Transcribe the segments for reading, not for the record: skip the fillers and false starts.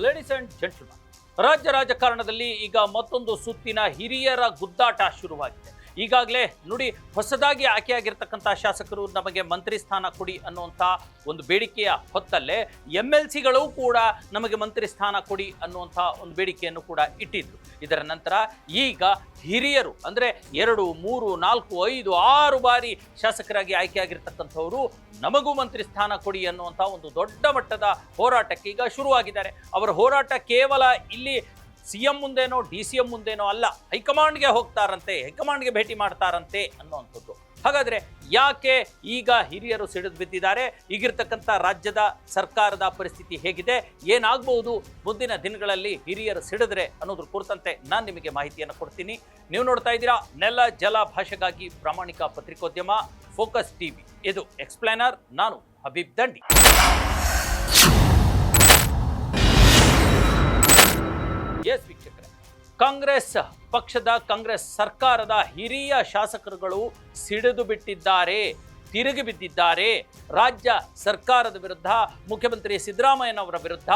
Ladies and gentleman, ರಾಜ್ಯ ರಾಜಕಾರಣದಲ್ಲಿ ಈಗ ಮತ್ತೊಂದು ಸುತ್ತಿನ ಹಿರಿಯರ ಗುದ್ದಾಟ ಶುರುವಾಗಿದೆ. ಈಗಾಗಲೇ ನುಡಿ ಹೊಸದಾಗಿ ಆಯ್ಕೆಯಾಗಿರ್ತಕ್ಕಂಥ ಶಾಸಕರು ನಮಗೆ ಮಂತ್ರಿ ಸ್ಥಾನ ಕೊಡಿ ಅನ್ನುವಂಥ ಒಂದು ಬೇಡಿಕೆಯ ಹೊತ್ತಲ್ಲೇ MLCಗಳು ಕೂಡ ನಮಗೆ ಮಂತ್ರಿ ಸ್ಥಾನ ಕೊಡಿ ಅನ್ನುವಂಥ ಒಂದು ಬೇಡಿಕೆಯನ್ನು ಕೂಡ ಇಟ್ಟಿದ್ರು. ಇದರ ನಂತರ ಈಗ ಹಿರಿಯರು ಅಂದರೆ 2, 3, 4, 5, 6 ಬಾರಿ ಶಾಸಕರಾಗಿ ಆಯ್ಕೆಯಾಗಿರ್ತಕ್ಕಂಥವರು ನಮಗೂ ಮಂತ್ರಿ ಸ್ಥಾನ ಕೊಡಿ ಅನ್ನುವಂಥ ಒಂದು ದೊಡ್ಡ ಮಟ್ಟದ ಹೋರಾಟಕ್ಕೆ ಈಗ ಶುರುವಾಗಿದ್ದಾರೆ. ಅವರ ಹೋರಾಟ ಕೇವಲ ಇಲ್ಲಿ CM ಮುಂದೇನೋ DCM ಮುಂದೇನೋ ಅಲ್ಲ, ಹೈಕಮಾಂಡ್ಗೆ ಹೋಗ್ತಾರಂತೆ, ಹೈಕಮಾಂಡ್ಗೆ ಭೇಟಿ ಮಾಡ್ತಾರಂತೆ ಅನ್ನುವಂಥದ್ದು. ಹಾಗಾದ್ರೆ ಯಾಕೆ ಈಗ ಹಿರಿಯರು ಸಿಡಿದು ಬಿದ್ದಿದ್ದಾರೆ? ಈಗಿರ್ತಕ್ಕಂಥ ರಾಜ್ಯದ ಸರ್ಕಾರದ ಪರಿಸ್ಥಿತಿ ಹೇಗಿದೆ, ಏನಾಗಬಹುದು ಮುಂದಿನ ದಿನಗಳಲ್ಲಿ ಹಿರಿಯರು ಸಿಡಿದ್ರೆ ಅನ್ನೋದ್ರ ಕುರಿತಂತೆ ನಾನು ನಿಮಗೆ ಮಾಹಿತಿಯನ್ನು ಕೊಡ್ತೀನಿ. ನೀವು ನೋಡ್ತಾ ಇದ್ದೀರಾ ನೆಲ ಜಲ ಭಾಷೆಗಾಗಿ ಪ್ರಾಮಾಣಿಕ ಪತ್ರಿಕೋದ್ಯಮ ಫೋಕಸ್ TV. ಇದು ಎಕ್ಸ್ಪ್ಲೈನರ್, ನಾನು ಹಬೀಬ್ ದಂಡಿ. ಎಸ್ ವೀಕ್ಷಕರೇ, ಕಾಂಗ್ರೆಸ್ ಪಕ್ಷದ ಕಾಂಗ್ರೆಸ್ ಸರ್ಕಾರದ ಹಿರಿಯ ಶಾಸಕರುಗಳು ಸಿಡಿದು ಬಿಟ್ಟಿದ್ದಾರೆ, ತಿರುಗಿ ಬಿದ್ದಿದ್ದಾರೆ. ರಾಜ್ಯ ಸರ್ಕಾರದ ವಿರುದ್ಧ, ಮುಖ್ಯಮಂತ್ರಿ ಸಿದ್ದರಾಮಯ್ಯನವರ ವಿರುದ್ಧ,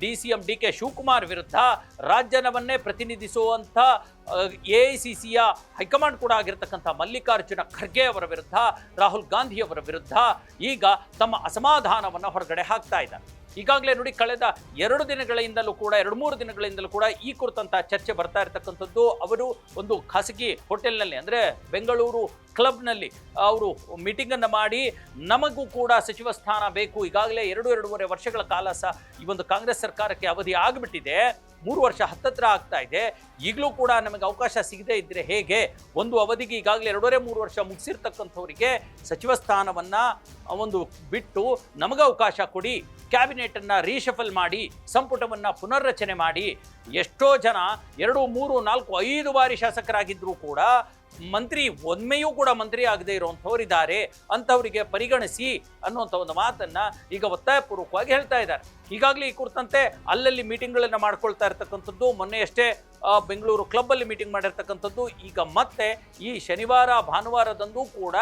DCM DK ಶಿವಕುಮಾರ್ ವಿರುದ್ಧ, ರಾಜ್ಯವನ್ನೇ ಪ್ರತಿನಿಧಿಸುವಂಥ AICCಯ ಹೈಕಮಾಂಡ್ ಕೂಡ ಆಗಿರ್ತಕ್ಕಂಥ ಮಲ್ಲಿಕಾರ್ಜುನ ಖರ್ಗೆ ಅವರ ವಿರುದ್ಧ, ರಾಹುಲ್ ಗಾಂಧಿ ಅವರ ವಿರುದ್ಧ ಈಗ ತಮ್ಮ ಅಸಮಾಧಾನವನ್ನು ಹೊರಗಡೆ ಹಾಕ್ತಾ ಇದ್ದಾರೆ. ಈಗಾಗಲೇ ನೋಡಿ, ಕಳೆದ 2 ದಿನಗಳಿಂದಲೂ ಕೂಡ 2-3 ದಿನಗಳಿಂದಲೂ ಕೂಡ ಈ ಕುರಿತಂತ ಚರ್ಚೆ ಬರ್ತಾ ಇರತಕ್ಕಂಥದ್ದು. ಅವರು ಒಂದು ಖಾಸಗಿ ಹೋಟೆಲ್ನಲ್ಲಿ ಅಂದರೆ ಬೆಂಗಳೂರು ಕ್ಲಬ್ನಲ್ಲಿ ಅವರು ಮೀಟಿಂಗನ್ನು ಮಾಡಿ ನಮಗೂ ಕೂಡ ಸಚಿವ ಸ್ಥಾನ ಬೇಕು, ಈಗಾಗಲೇ 2-2.5 ವರ್ಷಗಳ ಕಾಲ ಈ ಒಂದು ಕಾಂಗ್ರೆಸ್ ಸರ್ಕಾರಕ್ಕೆ ಅವಧಿ ಆಗಿಬಿಟ್ಟಿದೆ, 3 ವರ್ಷ ಹತ್ತತ್ರ ಆಗ್ತಾ ಇದೆ, ಈಗಲೂ ಕೂಡ ನಮಗೆ ಅವಕಾಶ ಸಿಗದೇ ಇದ್ದರೆ ಹೇಗೆ? ಒಂದು ಅವಧಿಗೆ ಈಗಾಗಲೇ 2.5-3 ವರ್ಷ ಮುಗಿಸಿರ್ತಕ್ಕಂಥವರಿಗೆ ಸಚಿವ ಸ್ಥಾನವನ್ನು ಒಂದು ಬಿಟ್ಟು ನಮಗೆ ಅವಕಾಶ ಕೊಡಿ, ಕ್ಯಾಬಿನೆಟನ್ನು ರೀಶಫಲ್ ಮಾಡಿ, ಸಂಪುಟವನ್ನು ಪುನರ್ರಚನೆ ಮಾಡಿ. ಎಷ್ಟೋ ಜನ 2, 3, 4, 5 ಬಾರಿ ಶಾಸಕರಾಗಿದ್ದರೂ ಕೂಡ ಮಂತ್ರಿ ಒಮ್ಮೆಯೂ ಕೂಡ ಮಂತ್ರಿ ಆಗದೆ ಇರುವಂಥವರಿದ್ದಾರೆ, ಅಂಥವರಿಗೆ ಪರಿಗಣಿಸಿ ಅನ್ನುವಂಥ ಒಂದು ಮಾತನ್ನು ಈಗ ಒತ್ತಾಯಪೂರ್ವಕವಾಗಿ ಹೇಳ್ತಾ ಇದ್ದಾರೆ. ಈಗಾಗಲೇ ಈ ಕುರಿತಂತೆ ಅಲ್ಲಲ್ಲಿ ಮೀಟಿಂಗ್ಗಳನ್ನು ಮಾಡ್ಕೊಳ್ತಾ ಇರ್ತಕ್ಕಂಥದ್ದು, ಮೊನ್ನೆಯಷ್ಟೇ ಬೆಂಗಳೂರು ಕ್ಲಬ್ಬಲ್ಲಿ ಮೀಟಿಂಗ್ ಮಾಡಿರ್ತಕ್ಕಂಥದ್ದು. ಈಗ ಮತ್ತೆ ಈ ಶನಿವಾರ ಭಾನುವಾರದಂದು ಕೂಡ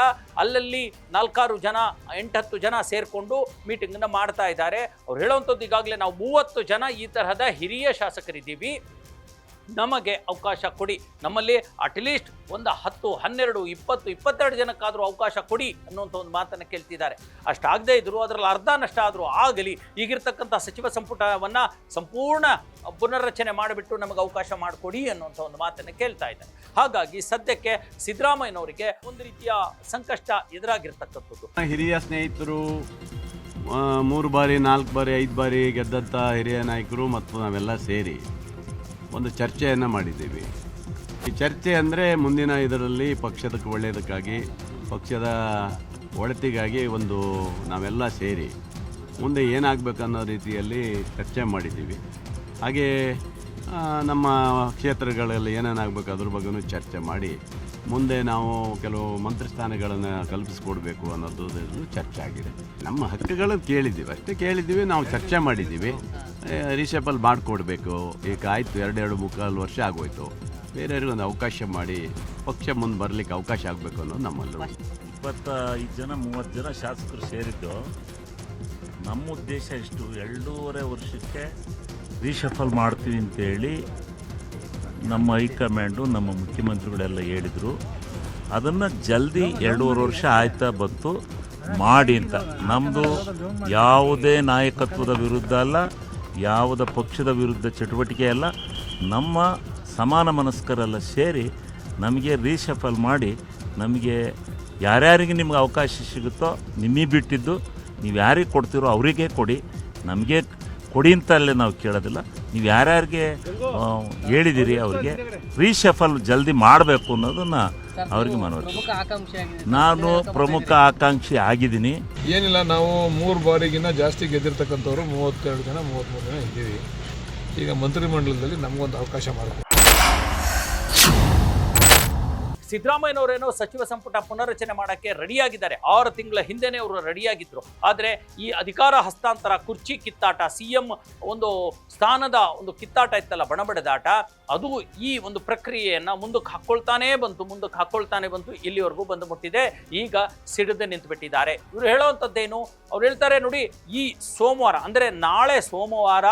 ಅಲ್ಲಲ್ಲಿ 4-6 ಜನ 8-10 ಜನ ಸೇರಿಕೊಂಡು ಮೀಟಿಂಗನ್ನು ಮಾಡ್ತಾ ಇದ್ದಾರೆ. ಅವ್ರು ಹೇಳುವಂಥದ್ದು, ಈಗಾಗಲೇ ನಾವು 30 ಜನ ಈ ತರಹದ ಹಿರಿಯ ಶಾಸಕರಿದ್ದೀವಿ, ನಮಗೆ ಅವಕಾಶ ಕೊಡಿ, ನಮ್ಮಲ್ಲಿ ಅಟ್ಲೀಸ್ಟ್ ಒಂದು 10, 12, 20, 22 ಜನಕ್ಕಾದರೂ ಅವಕಾಶ ಕೊಡಿ ಅನ್ನುವಂಥ ಒಂದು ಮಾತನ್ನು ಕೇಳ್ತಿದ್ದಾರೆ. ಅಷ್ಟಾಗದೇ ಇದ್ರು ಅದರಲ್ಲಿ ಅರ್ಧ ನಷ್ಟ ಆದರೂ ಆಗಲಿ, ಈಗಿರ್ತಕ್ಕಂಥ ಸಚಿವ ಸಂಪುಟವನ್ನು ಸಂಪೂರ್ಣ ಪುನರ್ರಚನೆ ಮಾಡಿಬಿಟ್ಟು ನಮಗೆ ಅವಕಾಶ ಮಾಡಿಕೊಡಿ ಅನ್ನುವಂಥ ಒಂದು ಮಾತನ್ನು ಕೇಳ್ತಾ ಇದ್ದಾರೆ. ಹಾಗಾಗಿ ಸದ್ಯಕ್ಕೆ ಸಿದ್ದರಾಮಯ್ಯನವರಿಗೆ ಒಂದು ರೀತಿಯ ಸಂಕಷ್ಟ ಎದುರಾಗಿರ್ತಕ್ಕಂಥದ್ದು. ಹಿರಿಯ ಸ್ನೇಹಿತರು 3 ಬಾರಿ 4 ಬಾರಿ 5 ಬಾರಿ ಗೆದ್ದಂಥ ಹಿರಿಯ ನಾಯಕರು ಮತ್ತು ನಾವೆಲ್ಲ ಸೇರಿ ಒಂದು ಚರ್ಚೆಯನ್ನು ಮಾಡಿದ್ದೀವಿ. ಈ ಚರ್ಚೆ ಅಂದರೆ ಮುಂದಿನ ಇದರಲ್ಲಿ ಪಕ್ಷದ ಒಳ್ಳೆಯದಕ್ಕಾಗಿ, ಪಕ್ಷದ ಒಳಿತಿಗಾಗಿ ಒಂದು ನಾವೆಲ್ಲ ಸೇರಿ ಮುಂದೆ ಏನಾಗಬೇಕು ಅನ್ನೋ ರೀತಿಯಲ್ಲಿ ಚರ್ಚೆ ಮಾಡಿದ್ದೀವಿ. ಹಾಗೆ ನಮ್ಮ ಕ್ಷೇತ್ರಗಳಲ್ಲಿ ಏನೇನಾಗಬೇಕು ಅದ್ರ ಬಗ್ಗೆಯೂ ಚರ್ಚೆ ಮಾಡಿ ಮುಂದೆ ನಾವು ಕೆಲವು ಮಂತ್ರಿ ಸ್ಥಾನಗಳನ್ನು ಕಲ್ಪಿಸ್ಕೊಡ್ಬೇಕು ಅನ್ನೋದು ಚರ್ಚೆ ಆಗಿದೆ. ನಮ್ಮ ಹಕ್ಕುಗಳನ್ನು ಕೇಳಿದ್ದೀವಿ, ಅಷ್ಟೇ ಕೇಳಿದ್ದೀವಿ, ನಾವು ಚರ್ಚೆ ಮಾಡಿದ್ದೀವಿ. ರೀಶಫಲ್ ಮಾಡಿಕೊಡ್ಬೇಕು, ಈಗ ಆಯಿತು 2-2.25 ವರ್ಷ ಆಗೋಯ್ತು, ಬೇರೆಯವ್ರಿಗೆ ಒಂದು ಅವಕಾಶ ಮಾಡಿ ಪಕ್ಷ ಮುಂದೆ ಬರಲಿಕ್ಕೆ ಅವಕಾಶ ಆಗಬೇಕು ಅನ್ನೋದು ನಮ್ಮಲ್ಲೂ. 25 ಜನ 30 ಜನ ಶಾಸಕರು ಸೇರಿದ್ದು ನಮ್ಮ ಉದ್ದೇಶ ಇಷ್ಟು, 2.5 ವರ್ಷಕ್ಕೆ ರೀಶಫಲ್ ಮಾಡ್ತೀವಿ ಅಂತೇಳಿ ನಮ್ಮ ಹೈಕಮಾಂಡು ನಮ್ಮ ಮುಖ್ಯಮಂತ್ರಿಗಳೆಲ್ಲ ಹೇಳಿದರು. ಅದನ್ನು ಜಲ್ದಿ 2.5 ವರ್ಷ ಆಯ್ತಾ ಬಂತು ಮಾಡಿ ಅಂತ. ನಮ್ಮದು ಯಾವುದೇ ನಾಯಕತ್ವದ ವಿರುದ್ಧ ಅಲ್ಲ, ಯಾವುದೇ ಪಕ್ಷದ ವಿರುದ್ಧ ಚಟುವಟಿಕೆ ಅಲ್ಲ, ನಮ್ಮ ಸಮಾನ ಮನಸ್ಕರೆಲ್ಲ ಸೇರಿ ನಮಗೆ ರೀಶಫಲ್ ಮಾಡಿ, ನಮಗೆ ಯಾರ್ಯಾರಿಗೆ ನಿಮ್ಗೆ ಅವಕಾಶ ಸಿಗುತ್ತೋ ನಿಮಗೆ ಬಿಟ್ಟಿದ್ದು, ನೀವು ಯಾರಿಗೆ ಕೊಡ್ತೀರೋ ಅವರಿಗೆ ಕೊಡಿ, ನಮಗೆ ಕೊಡಿ ಅಂತಲ್ಲೇ ನಾವು ಕೇಳೋದಿಲ್ಲ. ನೀವು ಯಾರ್ಯಾರಿಗೆ ಹೇಳಿದ್ದೀರಿ ಅವ್ರಿಗೆ ರೀಶಫಲ್ ಜಲ್ದಿ ಮಾಡಬೇಕು ಅನ್ನೋದನ್ನು ಅವ್ರಿಗೆ ಮನವಿ. ನಾನು ಪ್ರಮುಖ ಆಕಾಂಕ್ಷಿ ಆಗಿದ್ದೀನಿ. ಏನಿಲ್ಲ, ನಾವು 3 ಬಾರಿಗಿನ್ನ ಜಾಸ್ತಿ ಗೆದ್ದಿರ್ತಕ್ಕಂಥವ್ರು 32 ಜನ 33 ಜನ ಇದ್ದೀವಿ. ಈಗ ಮಂತ್ರಿಮಂಡಲದಲ್ಲಿ ನಮಗೊಂದು ಅವಕಾಶ ಮಾಡಬೇಕು. ಸಿದ್ದರಾಮಯ್ಯನವರೇನೋ ಸಚಿವ ಸಂಪುಟ ಪುನರ್ರಚನೆ ಮಾಡೋಕ್ಕೆ ರೆಡಿಯಾಗಿದ್ದಾರೆ. 6 ತಿಂಗಳ ಹಿಂದೆನೇ ಅವರು ರೆಡಿಯಾಗಿದ್ದರು. ಆದರೆ ಈ ಅಧಿಕಾರ ಹಸ್ತಾಂತರ, ಕುರ್ಚಿ ಕಿತ್ತಾಟ, CM ಒಂದು ಸ್ಥಾನದ ಒಂದು ಕಿತ್ತಾಟ ಇತ್ತಲ್ಲ, ಬಣಬಡದಾಟ, ಅದು ಈ ಒಂದು ಪ್ರಕ್ರಿಯೆಯನ್ನು ಮುಂದಕ್ಕೆ ಹಾಕ್ಕೊಳ್ತಾನೆ ಬಂತು ಇಲ್ಲಿವರೆಗೂ ಬಂದು ಮುಟ್ಟಿದೆ. ಈಗ ಸಿಡಿದು ನಿಂತುಬಿಟ್ಟಿದ್ದಾರೆ. ಇವರು ಹೇಳೋವಂಥದ್ದೇನು? ಅವ್ರು ಹೇಳ್ತಾರೆ ನೋಡಿ, ಈ ಸೋಮವಾರ ಅಂದರೆ ನಾಳೆ ಸೋಮವಾರ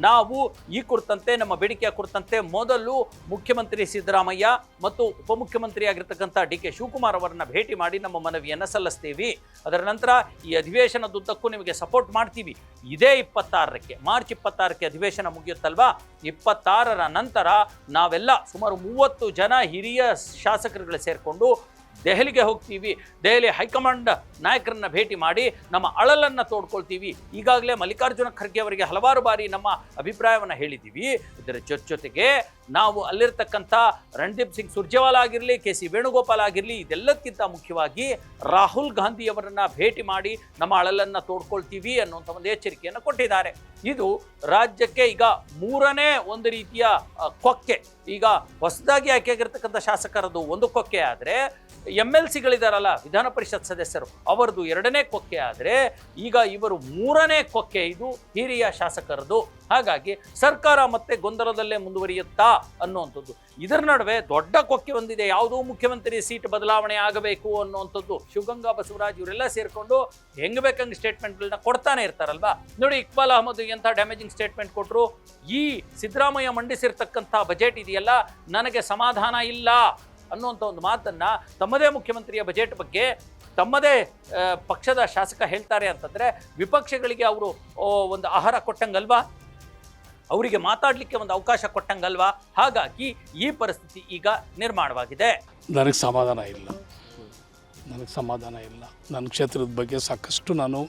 ನಾವು ಈ ಕುರಿತಂತೆ ನಮ್ಮ ಬೇಡಿಕೆಯ ಕುರಿತಂತೆ ಮೊದಲು ಮುಖ್ಯಮಂತ್ರಿ ಸಿದ್ದರಾಮಯ್ಯ ಮತ್ತು ಉಪಮುಖ್ಯಮಂತ್ರಿಯಾಗಿರ್ತಕ್ಕಂಥ ಡಿ ಕೆ ಶಿವಕುಮಾರ್ ಅವರನ್ನ ಭೇಟಿ ಮಾಡಿ ನಮ್ಮ ಮನವಿಯನ್ನು ಸಲ್ಲಿಸ್ತೀವಿ. ಅದರ ನಂತರ ಈ ಅಧಿವೇಶನದುದ್ದಕ್ಕೂ ನಿಮಗೆ ಸಪೋರ್ಟ್ ಮಾಡ್ತೀವಿ. ಇದೇ 26ಕ್ಕೆ ಮಾರ್ಚ್ 26ಕ್ಕೆ ಅಧಿವೇಶನ ಮುಗಿಯುತ್ತಲ್ವಾ, 26ರ ನಂತರ ನಾವೆಲ್ಲ ಸುಮಾರು 30 ಜನ ಹಿರಿಯ ಶಾಸಕರುಗಳು ಸೇರಿಕೊಂಡು ದೆಹಲಿಗೆ ಹೋಗ್ತೀವಿ. ದೆಹಲಿ ಹೈಕಮಾಂಡ್ ನಾಯಕರನ್ನ ಭೇಟಿ ಮಾಡಿ ನಮ್ಮ ಅಳಲನ್ನು ತೋಡ್ಕೊಳ್ತೀವಿ. ಈಗಾಗಲೇ ಮಲ್ಲಿಕಾರ್ಜುನ ಖರ್ಗೆ ಅವರಿಗೆ ಹಲವಾರು ಬಾರಿ ನಮ್ಮ ಅಭಿಪ್ರಾಯವನ್ನು ಹೇಳಿದ್ದೀವಿ. ಇದರ ಜೊತೆಗೆ ನಾವು ಅಲ್ಲಿರ್ತಕ್ಕಂಥ ರಣದೀಪ್ ಸಿಂಗ್ ಸುರ್ಜೇವಾಲಾ ಆಗಿರಲಿ, ಕೆ ಸಿ ವೇಣುಗೋಪಾಲ್ ಆಗಿರಲಿ, ಇದೆಲ್ಲಕ್ಕಿಂತ ಮುಖ್ಯವಾಗಿ ರಾಹುಲ್ ಗಾಂಧಿ ಅವರನ್ನ ಭೇಟಿ ಮಾಡಿ ನಮ್ಮ ಅಳಲನ್ನು ತೋಡ್ಕೊಳ್ತೀವಿ ಅನ್ನುವಂಥ ಒಂದು ಎಚ್ಚರಿಕೆಯನ್ನು ಕೊಟ್ಟಿದ್ದಾರೆ. ಇದು ರಾಜ್ಯಕ್ಕೆ ಈಗ 3ನೇ ಒಂದು ರೀತಿಯ ಕೊಕ್ಕೆ. ಈಗ ಹೊಸದಾಗಿ ಆಯ್ಕೆಯಾಗಿರ್ತಕ್ಕಂಥ ಶಾಸಕರದು ಒಂದು ಕೊಕ್ಕೆ ಆದರೆ MLCಗಳಿದಾರಲ್ಲ, ವಿಧಾನ ಪರಿಷತ್ ಸದಸ್ಯರು, ಅವರದು 2ನೇ ಕೊಕ್ಕೆ ಆದರೆ ಈಗ ಇವರು 3ನೇ ಕೊಕ್ಕೆ. ಇದು ಹಿರಿಯ ಶಾಸಕರದು. ಹಾಗಾಗಿ ಸರ್ಕಾರ ಮತ್ತೆ ಗೊಂದಲದಲ್ಲೇ ಮುಂದುವರಿಯುತ್ತಾ ಅನ್ನುವಂಥದ್ದು. ಇದರ ನಡುವೆ ದೊಡ್ಡ ಕೊಕ್ಕೆ ಒಂದಿದೆ, ಯಾವುದೋ ಮುಖ್ಯಮಂತ್ರಿ ಸೀಟ್ ಬದಲಾವಣೆ ಆಗಬೇಕು ಅನ್ನುವಂಥದ್ದು. ಶಿವಗಂಗಾ ಬಸವರಾಜ್ ಇವರೆಲ್ಲ ಸೇರಿಕೊಂಡು ಹೆಂಗ್ ಬೇಕಂಗೆ ಸ್ಟೇಟ್ಮೆಂಟ್ಗಳನ್ನ ಕೊಡ್ತಾನೆ ಇರ್ತಾರಲ್ವಾ. ನೋಡಿ, ಇಕ್ಬಾಲ್ ಅಹಮದ್ ಎಂಥ ಡ್ಯಾಮೇಜಿಂಗ್ ಸ್ಟೇಟ್ಮೆಂಟ್ ಕೊಟ್ಟರು. ಈ ಸಿದ್ದರಾಮಯ್ಯ ಮಂಡಿಸಿರ್ತಕ್ಕಂಥ ಬಜೆಟ್ ಇದೆಯಲ್ಲ, ನನಗೆ ಸಮಾಧಾನ ಇಲ್ಲ ಅನ್ನುವಂಥ ಒಂದು ಮಾತನ್ನ ತಮ್ಮದೇ ಮುಖ್ಯಮಂತ್ರಿಯ ಬಜೆಟ್ ಬಗ್ಗೆ ತಮ್ಮದೇ ಪಕ್ಷದ ಶಾಸಕ ಹೇಳ್ತಾರೆ ಅಂತಂದ್ರೆ ವಿಪಕ್ಷಗಳಿಗೆ ಅವರು ಒಂದು ಆಹಾರ ಕೊಟ್ಟಂಗಲ್ವಾ, ಅವರಿಗೆ ಮಾತಾಡಲಿಕ್ಕೆ ಒಂದು ಅವಕಾಶ ಕೊಟ್ಟಂಗಲ್ವಾ. ಹಾಗಾಗಿ ಈ ಪರಿಸ್ಥಿತಿ ಈಗ ನಿರ್ಮಾಣವಾಗಿದೆ. ನನಗೆ ಸಮಾಧಾನ ಇಲ್ಲ. ನನ್ನ ಕ್ಷೇತ್ರದ ಬಗ್ಗೆ ಸಾಕಷ್ಟು ನಾನು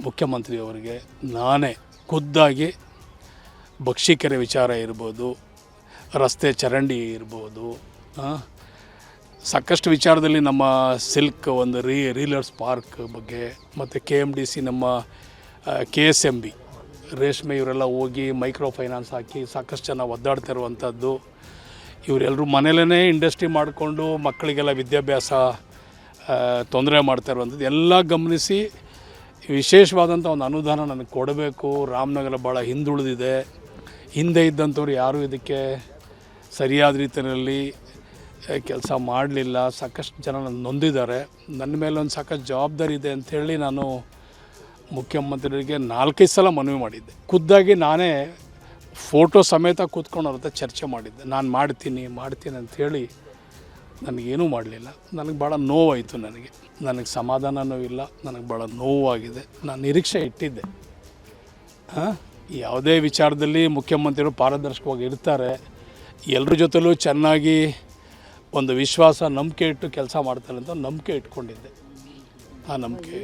ಮುಖ್ಯಮಂತ್ರಿಯವರಿಗೆ ನಾನೇ ಖುದ್ದಾಗಿ ಬಕ್ಷಿಕೆರೆ ವಿಚಾರ ಇರ್ಬೋದು, ರಸ್ತೆ ಚರಂಡಿ ಇರ್ಬೋದು, ಸಾಕಷ್ಟು ವಿಚಾರದಲ್ಲಿ ನಮ್ಮ ಸಿಲ್ಕ್ ಒಂದು ರೀಲರ್ಸ್ ಪಾರ್ಕ್ ಬಗ್ಗೆ, ಮತ್ತು KMDC ನಮ್ಮ KSMB ರೇಷ್ಮೆ ಇವರೆಲ್ಲ ಹೋಗಿ ಮೈಕ್ರೋ ಫೈನಾನ್ಸ್ ಹಾಕಿ ಸಾಕಷ್ಟು ಜನ ಒದ್ದಾಡ್ತಾ ಇರುವಂಥದ್ದು. ಇವರೆಲ್ಲರೂ ಮನೇಲೇ ಇಂಡಸ್ಟ್ರಿ ಮಾಡಿಕೊಂಡು ಮಕ್ಕಳಿಗೆಲ್ಲ ವಿದ್ಯಾಭ್ಯಾಸ ತೊಂದರೆ ಮಾಡ್ತಾ ಇರುವಂಥದ್ದು ಎಲ್ಲ ಗಮನಿಸಿ ವಿಶೇಷವಾದಂಥ ಒಂದು ಅನುದಾನ ನನಗೆ ಕೊಡಬೇಕು. ರಾಮನಗರ ಭಾಳ ಹಿಂದುಳಿದಿದೆ. ಹಿಂದೆ ಇದ್ದಂಥವ್ರು ಯಾರೂ ಇದಕ್ಕೆ ಸರಿಯಾದ ರೀತಿಯಲ್ಲಿ ಕೆಲಸ ಮಾಡಲಿಲ್ಲ. ಸಾಕಷ್ಟು ಜನ ನೊಂದಿದ್ದಾರೆ. ನನ್ನ ಮೇಲೆ ಒಂದು ಸಾಕಷ್ಟು ಜವಾಬ್ದಾರಿ ಇದೆ ಅಂಥೇಳಿ ನಾನು ಮುಖ್ಯಮಂತ್ರಿಗಳಿಗೆ 4-5 ಸಲ ಮನವಿ ಮಾಡಿದ್ದೆ. ಖುದ್ದಾಗಿ ನಾನೇ ಫೋಟೋ ಸಮೇತ ಕೂತ್ಕೊಂಡು ಅವ್ರ ಹತ್ರ ಚರ್ಚೆ ಮಾಡಿದ್ದೆ. ನಾನು ಮಾಡ್ತೀನಿ ಅಂಥೇಳಿ ನನಗೇನೂ ಮಾಡಲಿಲ್ಲ. ನನಗೆ ಭಾಳ ನೋವಾಯಿತು. ನನಗೆ ಸಮಾಧಾನವೂ ಇಲ್ಲ. ನನಗೆ ಭಾಳ ನೋವಾಗಿದೆ. ನಾನು ನಿರೀಕ್ಷೆ ಇಟ್ಟಿದ್ದೆ, ಯಾವುದೇ ವಿಚಾರದಲ್ಲಿ ಮುಖ್ಯಮಂತ್ರಿಗಳು ಪಾರದರ್ಶಕವಾಗಿ ಇರ್ತಾರೆ, ಎಲ್ಲರ ಜೊತೆಲೂ ಚೆನ್ನಾಗಿ ಒಂದು ವಿಶ್ವಾಸ ನಂಬಿಕೆ ಇಟ್ಟು ಕೆಲಸ ಮಾಡ್ತಾರೆ ಅಂತ ನಂಬಿಕೆ ಇಟ್ಕೊಂಡಿದ್ದೆ. ಆ ನಂಬಿಕೆ.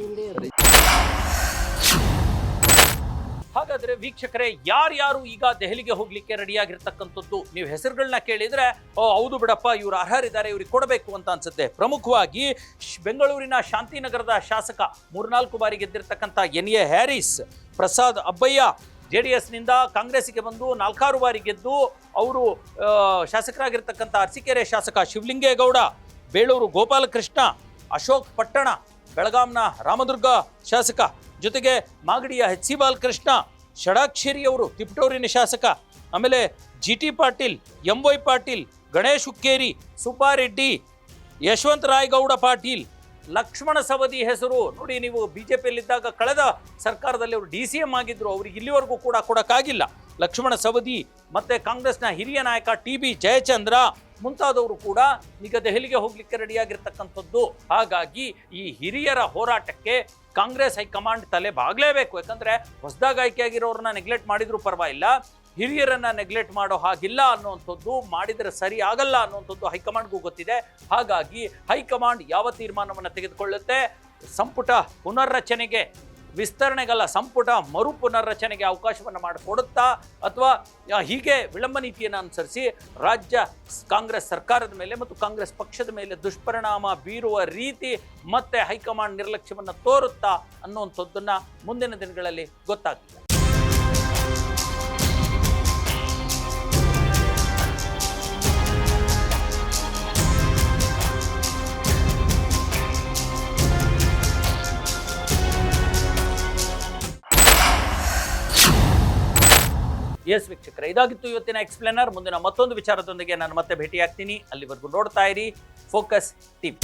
ಹಾಗಾದ್ರೆ ವೀಕ್ಷಕರೇ, ಯಾರ್ಯಾರು ಈಗ ದೆಹಲಿಗೆ ಹೋಗ್ಲಿಕ್ಕೆ ರೆಡಿಯಾಗಿರ್ತಕ್ಕಂಥದ್ದು ನೀವು ಹೆಸರುಗಳನ್ನ ಕೇಳಿದ್ರೆ ಹೌದು ಬಿಡಪ್ಪ, ಇವರು ಅರ್ಹರಿದ್ದಾರೆ, ಇವ್ರಿಗೆ ಕೊಡಬೇಕು ಅಂತ ಅನ್ಸುತ್ತೆ. ಪ್ರಮುಖವಾಗಿ ಬೆಂಗಳೂರಿನ ಶಾಂತಿನಗರದ ಶಾಸಕ 3-4 ಬಾರಿ ಗೆದ್ದಿರ್ತಕ್ಕಂಥ NA ಹ್ಯಾರಿಸ್, ಪ್ರಸಾದ್ ಅಬ್ಬಯ್ಯ JDSನಿಂದ ಕಾಂಗ್ರೆಸ್ಗೆ ಬಂದು 4-6 ಬಾರಿ ಗೆದ್ದು ಅವರು ಶಾಸಕರಾಗಿರ್ತಕ್ಕಂಥ ಅರಸೀಕೆರೆ ಶಾಸಕ ಶಿವಲಿಂಗೇಗೌಡ, ಬೇಳೂರು ಗೋಪಾಲಕೃಷ್ಣ, ಅಶೋಕ್ ಪಟ್ಟಣ, ಬೆಳಗಾಂನ ರಾಮದುರ್ಗ ಶಾಸಕ, ಜೊತೆಗೆ ಮಾಗಡಿಯ HC ಬಾಲಕೃಷ್ಣ, ಷಡಾಕ್ಷರಿಯವರು ತಿಪಟೂರಿನ ಶಾಸಕ, ಆಮೇಲೆ GT ಪಾಟೀಲ್, MY ಪಾಟೀಲ್, ಗಣೇಶ್ ಹುಕ್ಕೇರಿ, ಸುಬ್ಬಾರೆಡ್ಡಿ, ಯಶವಂತ ರಾಯಗೌಡ ಪಾಟೀಲ್, ಲಕ್ಷ್ಮಣ ಸವದಿ ಹೆಸರು ನೋಡಿ. ನೀವು BJPಯಲ್ಲಿದ್ದಾಗ ಕಳೆದ ಸರ್ಕಾರದಲ್ಲಿ ಅವರು DCM ಆಗಿದ್ರು, ಅವ್ರಿಗೆ ಇಲ್ಲಿವರೆಗೂ ಕೂಡ ಕೊಡೋಕ್ಕಾಗಿಲ್ಲ. ಲಕ್ಷ್ಮಣ ಸವದಿ ಮತ್ತು ಕಾಂಗ್ರೆಸ್ನ ಹಿರಿಯ ನಾಯಕ TB ಜಯಚಂದ್ರ ಮುಂತಾದವರು ಕೂಡ ಈಗ ದೆಹಲಿಗೆ ಹೋಗ್ಲಿಕ್ಕೆ ರೆಡಿಯಾಗಿರ್ತಕ್ಕಂಥದ್ದು. ಹಾಗಾಗಿ ಈ ಹಿರಿಯರ ಹೋರಾಟಕ್ಕೆ ಕಾಂಗ್ರೆಸ್ ಹೈಕಮಾಂಡ್ ತಲೆ ಬಾಗಲೇಬೇಕು. ಯಾಕಂದರೆ ಹೊಸದಾಗಿ ಆಯ್ಕೆಯಾಗಿರೋರನ್ನ ನೆಗ್ಲೆಕ್ಟ್ ಮಾಡಿದ್ರು ಪರವಾಗಿಲ್ಲ, ಹಿರಿಯರನ್ನ ನೆಗ್ಲೆಕ್ಟ್ ಮಾಡೋ ಹಾಗಿಲ್ಲ ಅನ್ನುವಂಥದ್ದು, ಮಾಡಿದರೆ ಸರಿ ಆಗಲ್ಲ ಅನ್ನುವಂಥದ್ದು ಹೈಕಮಾಂಡ್ಗೂ ಗೊತ್ತಿದೆ. ಹಾಗಾಗಿ ಹೈಕಮಾಂಡ್ ಯಾವ ತೀರ್ಮಾನವನ್ನು ತೆಗೆದುಕೊಳ್ಳುತ್ತೆ, ಸಂಪುಟ ಪುನರ್ರಚನೆಗೆ, ವಿಸ್ತರಣೆಗಲ್ಲ ಸಂಪುಟ ಮರು ಪುನರ್ರಚನೆಗೆ ಅವಕಾಶವನ್ನು ಮಾಡಿಕೊಡುತ್ತಾ, ಅಥವಾ ಹೀಗೆ ವಿಳಂಬ ನೀತಿಯನ್ನು ಅನುಸರಿಸಿ ರಾಜ್ಯ ಕಾಂಗ್ರೆಸ್ ಸರ್ಕಾರದ ಮೇಲೆ ಮತ್ತು ಕಾಂಗ್ರೆಸ್ ಪಕ್ಷದ ಮೇಲೆ ದುಷ್ಪರಿಣಾಮ ಬೀರುವ ರೀತಿ ಮತ್ತೆ ಹೈಕಮಾಂಡ್ ನಿರ್ಲಕ್ಷ್ಯವನ್ನು ತೋರುತ್ತಾ ಅನ್ನುವಂಥದ್ದನ್ನು ಮುಂದಿನ ದಿನಗಳಲ್ಲಿ ಗೊತ್ತಾಗ್ತದೆ. ಎಸ್ ವೀಕ್ಷಕರೇ, ಇದಾಗಿತ್ತು ಇವತ್ತಿನ ಎಕ್ಸ್ಪ್ಲೇನರ್. ಮುಂದಿನ ಮತ್ತೊಂದು ವಿಚಾರದೊಂದಿಗೆ ನಾನು ಮತ್ತೆ ಭೇಟಿಯಾಗ್ತೀನಿ. ಅಲ್ಲಿವರೆಗೂ ನೋಡ್ತಾ ಇರಿ ಫೋಕಸ್ TV.